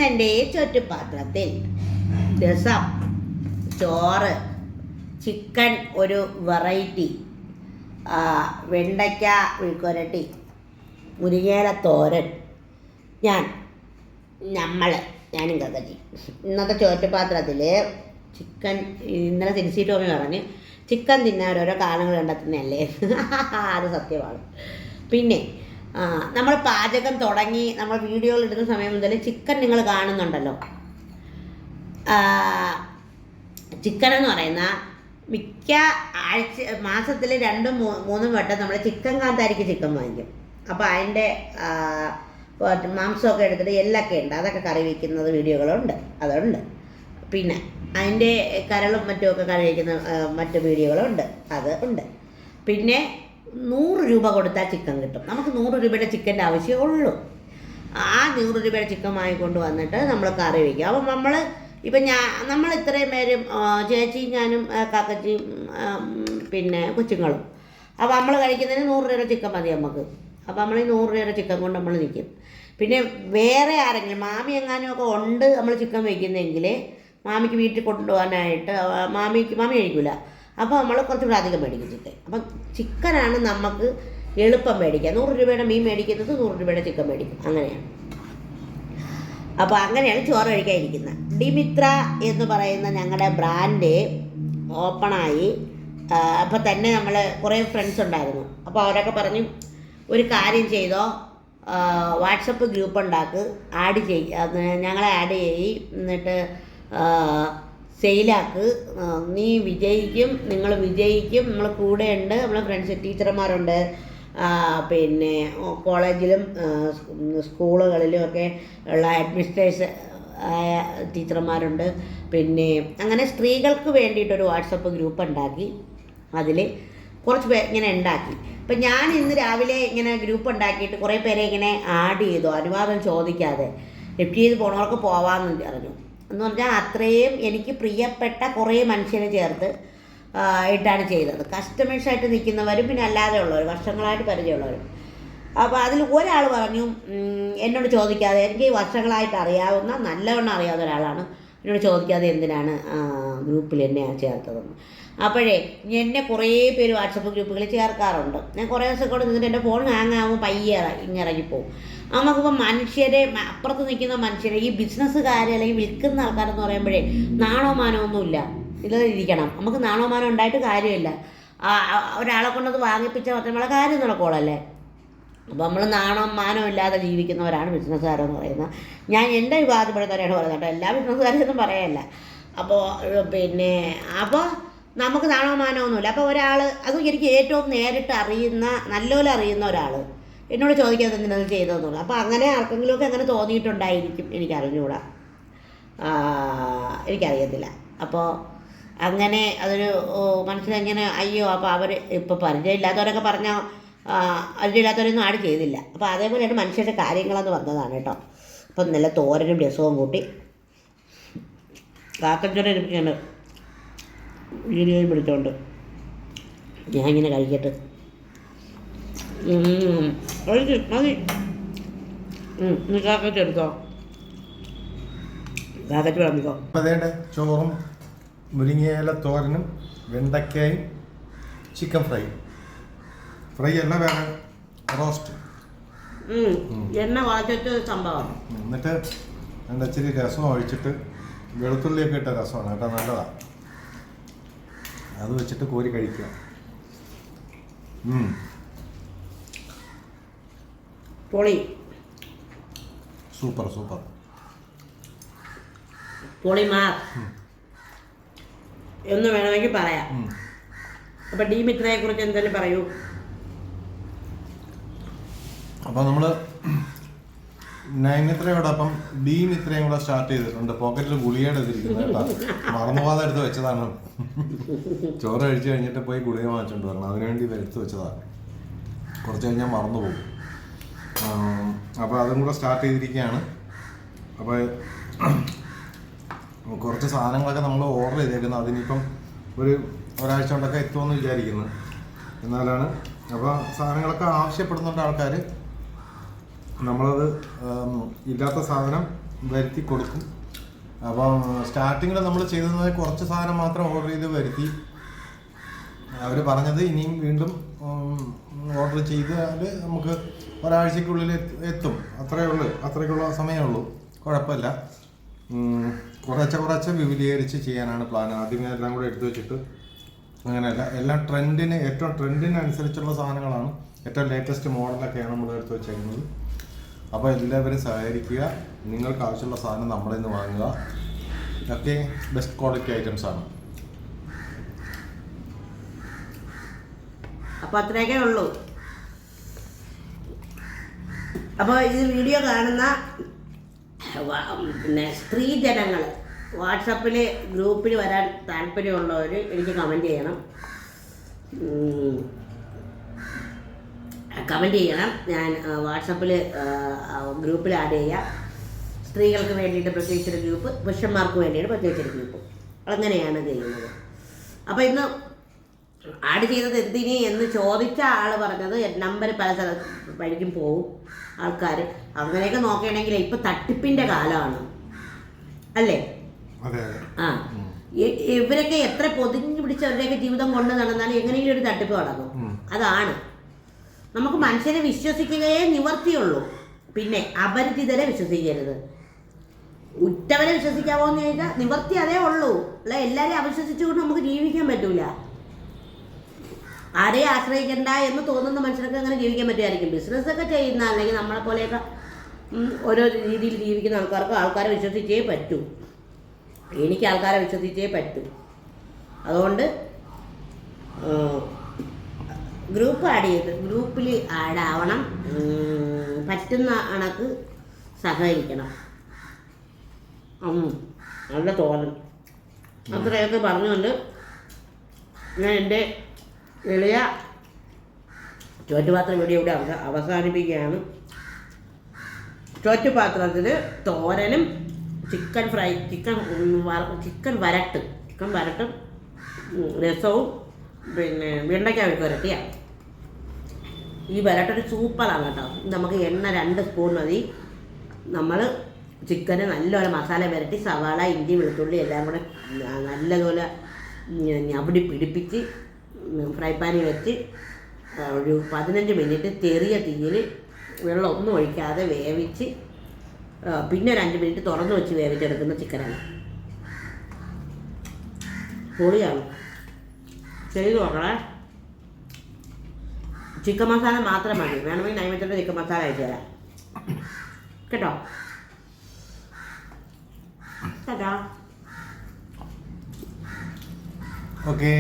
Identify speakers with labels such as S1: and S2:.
S1: എൻ്റെ ചുറ്റുപാത്രത്തിൽ രസം, ചോറ്, ചിക്കൻ ഒരു വെറൈറ്റി, വെണ്ടയ്ക്ക വിഴുക്കുരട്ടി, മുരിങ്ങയില തോരൻ, ഞാനും കക്കച്ചി. ഇന്നത്തെ ചോറ്റുപാത്രത്തിൽ ചിക്കൻ. ഇന്നലെ തിരിച്ചിട്ട് ടോമി പറഞ്ഞ് ചിക്കൻ തിന്നാൻ ഓരോരോ കാരണങ്ങൾ കണ്ടെത്തുന്നതല്ലേ. അത് സത്യമാണ്. പിന്നെ നമ്മൾ പാചകം തുടങ്ങി നമ്മൾ വീഡിയോകൾ ഇടുന്ന സമയം മുതൽ ചിക്കൻ നിങ്ങൾ കാണുന്നുണ്ടല്ലോ. ചിക്കൻ എന്ന് പറയുന്ന മിക്ക മാസത്തിൽ 2-3 വട്ടം നമ്മൾ ചിക്കൻ കാന്താരിക്ക് ചിക്കൻ വാങ്ങിക്കും. അപ്പോൾ അതിൻ്റെ മാംസമൊക്കെ എടുത്തിട്ട് എല്ലൊക്കെ ഉണ്ട്, അതൊക്കെ കറി വയ്ക്കുന്നത് വീഡിയോകളുണ്ട്, അതുണ്ട്. പിന്നെ അതിൻ്റെ കരളും മറ്റുമൊക്കെ കറി വയ്ക്കുന്ന മറ്റു വീഡിയോകളുണ്ട്, അത് ഉണ്ട്. പിന്നെ 100 രൂപ കൊടുത്താൽ ചിക്കൻ കിട്ടും. നമുക്ക് 100 രൂപയുടെ ചിക്കൻ്റെ ആവശ്യമേ. ആ 100 രൂപയുടെ ചിക്കൻ വാങ്ങിക്കൊണ്ട് വന്നിട്ട് നമ്മൾ കറി വയ്ക്കും. അപ്പം നമ്മൾ ഇത്രയും പേരും, ചേച്ചിയും ഞാനും കാക്കച്ചിയും പിന്നെ കൊച്ചുങ്ങളും, അപ്പോൾ നമ്മൾ കഴിക്കുന്നതിന് 100 രൂപയുടെ ചിക്കൻ മതി നമുക്ക്. അപ്പോൾ നമ്മൾ ഈ 100 രൂപയുടെ ചിക്കൻ കൊണ്ട് നമ്മൾ നിൽക്കും. പിന്നെ വേറെ ആരെങ്കിലും മാമി എങ്ങാനുമൊക്കെ ഉണ്ട് നമ്മൾ ചിക്കൻ വയ്ക്കുന്നതെങ്കിൽ മാമിക്ക് വീട്ടിൽ കൊണ്ടുപോകാനായിട്ട് മാമി കഴിക്കില്ല. അപ്പോൾ നമ്മൾ കുറച്ചുകൂടെ അധികം മേടിക്കും ചിക്കൻ. അപ്പം ചിക്കനാണ് നമുക്ക് എളുപ്പം മേടിക്കുക. 100 രൂപയുടെ മീൻ മേടിക്കുന്നത് 100 രൂപയുടെ ചിക്കൻ മേടിക്കും, അങ്ങനെയാണ്. അപ്പോൾ അങ്ങനെയാണ് ചോറ് കഴിക്കാതിരിക്കുന്നത്. ഡിമിത്ര എന്ന് പറയുന്ന ഞങ്ങളുടെ ബ്രാൻഡ് ഓപ്പണായി. അപ്പോൾ തന്നെ നമ്മൾ കുറേ ഫ്രണ്ട്സ് ഉണ്ടായിരുന്നു. അപ്പോൾ അവരൊക്കെ പറഞ്ഞു ഒരു കാര്യം ചെയ്തോ, വാട്സപ്പ് ഗ്രൂപ്പ് ഉണ്ടാക്ക്, ഞങ്ങളെ ആഡ് ചെയ്യി, എന്നിട്ട് സെയിലാക്ക്, നിങ്ങൾ വിജയിക്കും, നമ്മൾ കൂടെ ഉണ്ട്, നമ്മളെ ഫ്രണ്ട്സ് ടീച്ചർമാരുണ്ട്, പിന്നെ കോളേജിലും സ്കൂളുകളിലും ഒക്കെ ഉള്ള അഡ്മിനിസ്ട്രേഷൻ ആയ ടീച്ചർമാരുണ്ട്. പിന്നെ അങ്ങനെ സ്ത്രീകൾക്ക് വേണ്ടിയിട്ടൊരു വാട്സപ്പ് ഗ്രൂപ്പ് ഉണ്ടാക്കി, അതിൽ കുറച്ച് പേർ ഇങ്ങനെ ഉണ്ടാക്കി. അപ്പം ഞാൻ ഇന്ന് രാവിലെ ഇങ്ങനെ ഗ്രൂപ്പ് ഉണ്ടാക്കിയിട്ട് കുറേ പേരെ ഇങ്ങനെ ആഡ് ചെയ്തു, അനുവാദം ചോദിക്കാതെ. ലിഫ്റ്റ് ചെയ്ത് പോണവർക്ക് പോവാമെന്ന് പറഞ്ഞു. എന്ന് പറഞ്ഞാൽ അത്രയും എനിക്ക് പ്രിയപ്പെട്ട കുറേ മനുഷ്യരെ ചേർത്ത് ഇട്ടാണ് ചെയ്തത്. കസ്റ്റമേഴ്സായിട്ട് നിൽക്കുന്നവരും പിന്നെ അല്ലാതെ ഉള്ളവർ, വർഷങ്ങളായിട്ട് പരിചയമുള്ളവരും. അപ്പോൾ അതിൽ ഒരാൾ പറഞ്ഞു, എന്നോട് ചോദിക്കാതെ, എനിക്ക് വർഷങ്ങളായിട്ട് അറിയാവുന്ന നല്ലവണ്ണം അറിയാവുന്ന ഒരാളാണ്, എന്നോട് ചോദിക്കാതെ എന്തിനാണ് ഗ്രൂപ്പിൽ എന്നെ ചേർത്തതെന്ന്. അപ്പോഴേ എന്നെ കുറേ പേര് വാട്സപ്പ് ഗ്രൂപ്പുകളിൽ ചേർക്കാറുണ്ട്. ഞാൻ കുറേ ദിവസം കൂടെ നിന്നിട്ട് എൻ്റെ ഫോൺ ഹാങ് ആകുമ്പോൾ പയ്യെ ഇറങ്ങിപ്പോവും. നമുക്കിപ്പോൾ മനുഷ്യരെ, അപ്പുറത്ത് നിൽക്കുന്ന മനുഷ്യരെ, ഈ ബിസിനസ്സുകാർ അല്ലെങ്കിൽ വിൽക്കുന്ന ആൾക്കാരെന്ന് പറയുമ്പോഴേ നാണോ മാനോ ഒന്നുമില്ല, ഇതിലിരിക്കണം. നമുക്ക് നാണോ മാനോ ഉണ്ടായിട്ട് കാര്യമില്ല. ഒരാളെ കൊണ്ടത് വാങ്ങിപ്പിച്ചാൽ മാത്രമേ കാര്യം നടക്കുള്ളല്ലേ. അപ്പോൾ നമ്മൾ നാണോ മാനോ ഇല്ലാതെ ജീവിക്കുന്നവരാണ് ബിസിനസ്സുകാരെന്ന് പറയുന്നത്. ഞാൻ എൻ്റെ വിവാദപ്പെടുന്നവരാണ് പറയുന്നത് കേട്ടോ, എല്ലാ ബിസിനസ്സുകാരെയൊന്നും പറയല്ല. അപ്പോൾ നമുക്ക് നാണോ മാനോ ഒന്നുമില്ല. അപ്പോൾ ഒരാൾ, അതും എനിക്ക് ഏറ്റവും നേരിട്ട് അറിയുന്ന, നല്ലപോലെ അറിയുന്ന ഒരാൾ എന്നോട് ചോദിക്കാതെ എന്തിനത് ചെയ്തതെന്നുള്ളൂ. അപ്പോൾ അങ്ങനെ ആർക്കെങ്കിലുമൊക്കെ അങ്ങനെ തോന്നിയിട്ടുണ്ടായിരിക്കും, എനിക്കറിഞ്ഞുകൂടാ, എനിക്കറിയത്തില്ല. അപ്പോൾ അങ്ങനെ അതൊരു മനസ്സിലെങ്ങനെ അയ്യോ, അപ്പോൾ അവർ ഇപ്പോൾ പരിചയമില്ലാത്തവരൊക്കെ പറഞ്ഞാൽ പരിചയമില്ലാത്തവരൊന്നും ആഡ് ചെയ്തില്ല. അപ്പോൾ അതേപോലെയാണ് മനുഷ്യരുടെ കാര്യങ്ങളെന്ന് വന്നതാണ് കേട്ടോ. അപ്പം നല്ല തോരനും രസവും കൂട്ടി കാക്കച്ചോടെ ഇരിപ്പിച്ചുണ്ട് വീഡിയോയും പിടിച്ചോണ്ട് ഞാനിങ്ങനെ കഴിക്കട്ടെ. മതി, നീ കാക്കച്ച എടുത്തോ, കാക്കച്ച വിളമ്പിക്കോ.
S2: അതേടെ ചോറും മുരിങ്ങയില തോരനും വെണ്ടയ്ക്കയും ചിക്കൻ ഫ്രൈ അല്ല, വേറെ റോസ്റ്റ്,
S1: എണ്ണ വളച്ചിട്ട് സംഭവം.
S2: എന്നിട്ട് എൻ്റെ ഇച്ചിരി രസം ഒഴിച്ചിട്ട് വെളുത്തുള്ളിയൊക്കെ ഇട്ട രസമാണ് കേട്ടോ, നല്ലതാണ്. അത് വെച്ചിട്ട് കോരി കഴിക്കുക.
S1: പൊളി,
S2: സൂപ്പർ
S1: പൊളിമാർ എന്ന് വേണമെങ്കിൽ പറയാം. അപ്പം ഡിമിത്രയെ കുറിച്ച് എന്തെങ്കിലും പറയൂ.
S2: അപ്പോൾ നമ്മൾ നൈമിത്രയോടൊപ്പം ഡിമിത്രയും കൂടെ സ്റ്റാർട്ട് ചെയ്തിട്ടുണ്ട്. പോക്കറ്റിൽ ഗുളികയുടെ ഇതിരിക്കുന്നത് കേട്ടോ, മറന്നുപോകാതെ എടുത്ത് വെച്ചതാണ്. ചോറ് കഴിച്ച് കഴിഞ്ഞിട്ട് പോയി ഗുളിക വാങ്ങിച്ചുകൊണ്ട് വരണം, അതിനുവേണ്ടി ഇത് എടുത്ത് വെച്ചതാണ്. കുറച്ച് കഴിഞ്ഞാൽ മറന്നുപോകും. അപ്പോൾ അതും കൂടെ സ്റ്റാർട്ട് ചെയ്തിരിക്കുകയാണ്. അപ്പോൾ കുറച്ച് സാധനങ്ങളൊക്കെ നമ്മൾ ഓർഡർ ചെയ്തേക്കുന്നത്, അതിനിപ്പം ഒരാഴ്ച കൊണ്ടൊക്കെ എത്തുമെന്ന് വിചാരിക്കുന്നു. എന്നാലാണ്, അപ്പോൾ സാധനങ്ങളൊക്കെ ആവശ്യപ്പെടുന്നുണ്ട് ആൾക്കാർ. നമ്മളത് ഇല്ലാത്ത സാധനം വരുത്തി കൊടുക്കും. അപ്പം സ്റ്റാർട്ടിങ്ങിൽ നമ്മൾ ചെയ്തത് കുറച്ച് സാധനം മാത്രം ഓർഡർ ചെയ്ത് വരുത്തി. അവർ പറഞ്ഞത് ഇനിയും വീണ്ടും ഓർഡർ ചെയ്താൽ നമുക്ക് ഒരാഴ്ചക്കുള്ളിൽ എത്തും, അത്രയ്ക്കുള്ള സമയമേ ഉള്ളൂ. കുഴപ്പമില്ല. കുറച്ച് വിപുലീകരിച്ച് ചെയ്യാനാണ് പ്ലാൻ. ആദ്യമേ എല്ലാം കൂടെ എടുത്തു വെച്ചിട്ട് അങ്ങനെയല്ല, എല്ലാം ഏറ്റവും ട്രെൻഡിനനുസരിച്ചുള്ള സാധനങ്ങളാണ്, ഏറ്റവും ലേറ്റസ്റ്റ് മോഡലൊക്കെയാണ് നമ്മൾ എടുത്തു വെച്ചേക്കുന്നത്. അപ്പോൾ എല്ലാവരും സഹകരിക്കുക. നിങ്ങൾക്ക് ആവശ്യമുള്ള സാധനം നമ്മളിൽ നിന്ന് വാങ്ങുക. ഒക്കെ ബെസ്റ്റ് ക്വാളിറ്റി ഐറ്റംസ് ആണ്.
S1: അപ്പോൾ അത്രയൊക്കെ ഉള്ളൂ. അപ്പോൾ ഇത് വീഡിയോ കാണുന്ന പിന്നെ സ്ത്രീ ജനങ്ങൾ വാട്സപ്പിൽ ഗ്രൂപ്പിൽ വരാൻ താല്പര്യമുള്ളവർ എനിക്ക് കമൻറ്റ് ചെയ്യണം. ഞാൻ വാട്സപ്പിൽ ഗ്രൂപ്പിൽ ആഡ് ചെയ്യാം. സ്ത്രീകൾക്ക് വേണ്ടിയിട്ട് പ്രത്യേകിച്ചൊരു ഗ്രൂപ്പ്, പുരുഷന്മാർക്ക് വേണ്ടിയിട്ട് പ്രത്യേകിച്ചൊരു ഗ്രൂപ്പ്. അങ്ങനെയാണ് ചെയ്യുന്നത്. അപ്പോൾ ഇന്ന് ആഡ് ചെയ്തത് എന്തിന് എന്ന് ചോദിച്ച ആൾ പറഞ്ഞത് നമ്പർ പല വഴിക്കും പോവും ആൾക്കാർ. അങ്ങനെയൊക്കെ നോക്കുകയാണെങ്കിൽ ഇപ്പം തട്ടിപ്പിൻ്റെ കാലമാണ് അല്ലേ? ആ, ഇവരൊക്കെ എത്ര പൊതിഞ്ഞു പിടിച്ചവരുടെയൊക്കെ ജീവിതം കൊണ്ട് നടന്നാലും എങ്ങനെയെങ്കിലും ഒരു തട്ടിപ്പ് നടക്കും. അതാണ് നമുക്ക് മനുഷ്യനെ വിശ്വസിക്കുകയേ നിവർത്തിയുള്ളൂ. പിന്നെ അപരിചിതരെ വിശ്വസിക്കരുത്. ഉറ്റവരെ വിശ്വസിക്കാമോ എന്ന് ചോദിച്ചാൽ നിവർത്തി അതേ ഉള്ളൂ. അല്ല, എല്ലാവരെയും അവിശ്വസിച്ചുകൊണ്ട് നമുക്ക് ജീവിക്കാൻ പറ്റൂല. ആരെയും ആശ്രയിക്കണ്ട എന്ന് തോന്നുന്ന മനുഷ്യർക്ക് അങ്ങനെ ജീവിക്കാൻ പറ്റുമായിരിക്കും. ബിസിനസ്സൊക്കെ ചെയ്യുന്ന അല്ലെങ്കിൽ നമ്മളെ പോലെയൊക്കെ ഓരോ രീതിയിൽ ജീവിക്കുന്ന ആൾക്കാരെ വിശ്വസിച്ചേ പറ്റൂ. എനിക്ക് ആൾക്കാരെ വിശ്വസിച്ചേ പറ്റൂ. അതുകൊണ്ട് ഗ്രൂപ്പ് ഗ്രൂപ്പിൽ ആഡാവണം. പറ്റുന്ന കണക്ക് സഹകരിക്കണം. നല്ല തോന്നൽ. അത്രയൊക്കെ പറഞ്ഞുകൊണ്ട് ഞാൻ എൻ്റെ എളിയ ചോറ്റുപാത്ര വീഡിയോ ഇവിടെ അവസാനിപ്പിക്കുകയാണ്. ചോറ്റുപാത്രത്തിൽ തോരനും ചിക്കൻ വരട്ടും രസവും പിന്നെ വെണ്ടയ്ക്ക വരട്ടിയാണ്. ഈ വരട്ടൊരു സൂപ്പറാണ് കേട്ടോ. നമുക്ക് എണ്ണ 2 സ്പൂൺ മതി. നമ്മൾ ചിക്കന് നല്ലപോലെ മസാല വരട്ടി സവാള, ഇഞ്ചി, വെളുത്തുള്ളി എല്ലാം കൂടെ നല്ലതുപോലെ ഞവടി പിടിപ്പിച്ച് ഫ്രൈ പാനിൽ വെച്ച് ഒരു 15 മിനിറ്റ് ചെറിയ തീയിൽ വെള്ളം ഒന്നും ഒഴിക്കാതെ വേവിച്ച് പിന്നെ ഒരു 5 മിനിറ്റ് തുറന്ന് വെച്ച് വേവിച്ചെടുക്കുന്ന ചിക്കനാണ്. പൊളിയാണ്. ചെയ്ത് നോക്കണേ. ചിക്കൻ മസാല മാത്രം മതി. വേണമെങ്കിൽ നൈവേദ്യത്തിൻ്റെ ചിക്കൻ മസാല അയച്ചു തരാം കേട്ടോ.
S2: ഓക്കേ.